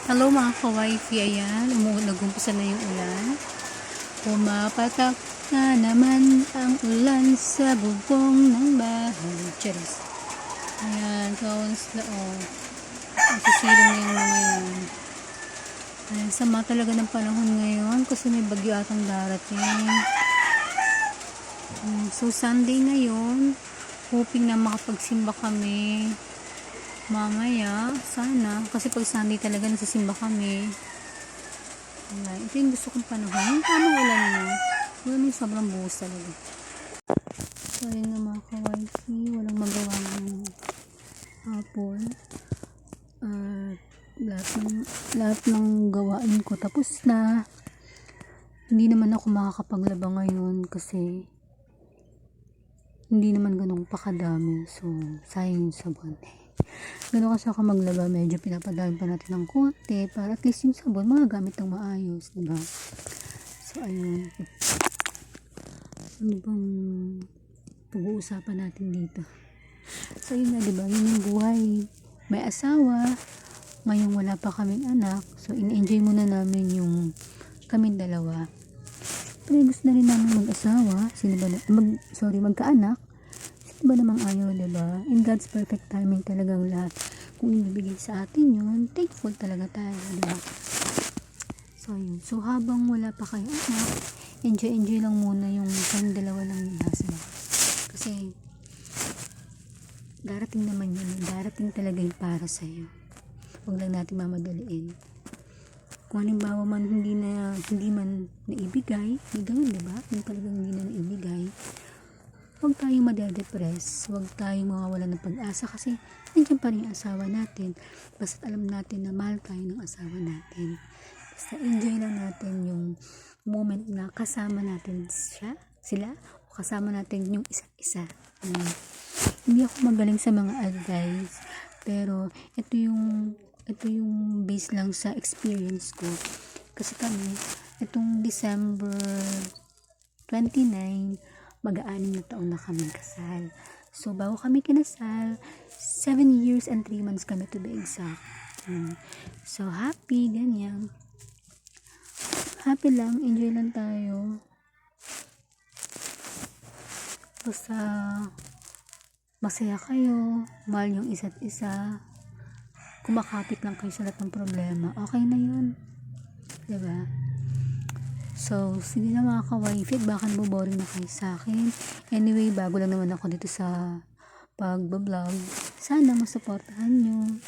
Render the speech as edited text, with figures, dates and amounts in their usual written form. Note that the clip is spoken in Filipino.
Hello mga ka-wifi, ayan, nag-umpisa na yung ulan. Pumapatak na naman ang ulan sa bubong ng bahay. Charis. Ayan, kawan sila, nasisilong na yung mga yun. Ayan, sama talaga ng panahon ngayon kasi may bagyo atang darating. So, Sunday ngayon, hoping na makapagsimba kami mamaya, sana, kasi pag Sunday talaga nagsisimba kami. Ayan, ito yung gusto kong panahon, yung tamang ulan na wala yung sobrang buhos talaga. So yun nga mga ka-wifi, walang magawa ng hapon. Lahat ng gawain ko tapos na. Hindi naman ako makakapaglaba ngayon kasi hindi naman ganun pakadami, so sayang yung sabon. Gano'n kasi ako maglaba, medyo pinapadami pa natin ng konti para at least yung sabon magagamit ng maayos, diba? So ayun, ano bang pag-uusapan natin dito? So yun nga, diba, yun yung buhay, may asawa, ngayon wala pa kaming anak, so in-enjoy muna namin yung kaming dalawa. Pero gusto na rin namin mag-asawa, magkaanak. Sino ba namang ayaw, diba? In God's perfect timing talagang lahat. Kung ibibigay sa atin yun, thankful talaga tayo, diba? So yun. So habang wala pa kayo anak, enjoy lang muna yung kayong dalawa lang yung nasa. Kasi darating naman yun, darating talaga yung para sa'yo. Huwag lang natin mamadaliin. Kung halimbawa man hindi man naibigay, may ganun, diba? Kung talagang hindi na naibigay, huwag tayong madedepress, huwag tayong mawawalan ng pag-asa kasi nandiyan pa rin yung asawa natin. Basta alam natin na mahal tayo ng asawa natin. Basta enjoy lang natin yung moment na kasama natin sila, o kasama natin yung isa't isa. Hindi ako magaling sa mga advice, pero ito yung based lang sa experience ko. Kasi kami, itong December 29, mag-aanim na taon na kami kasal. So, bago kami kinasal, 7 years and 3 months kami to be exact. So, happy, ganyan. Happy lang, enjoy lang tayo. Basta, masaya kayo, mahal yung isa't isa. Kumakapit lang kayo sa lahat ng problema, okay na yun. Diba? So, sige na mga ka-wifi, baka naboboring na kayo sa akin. Anyway, bago lang naman ako dito sa pag-vlog. Sana masuportahan nyo.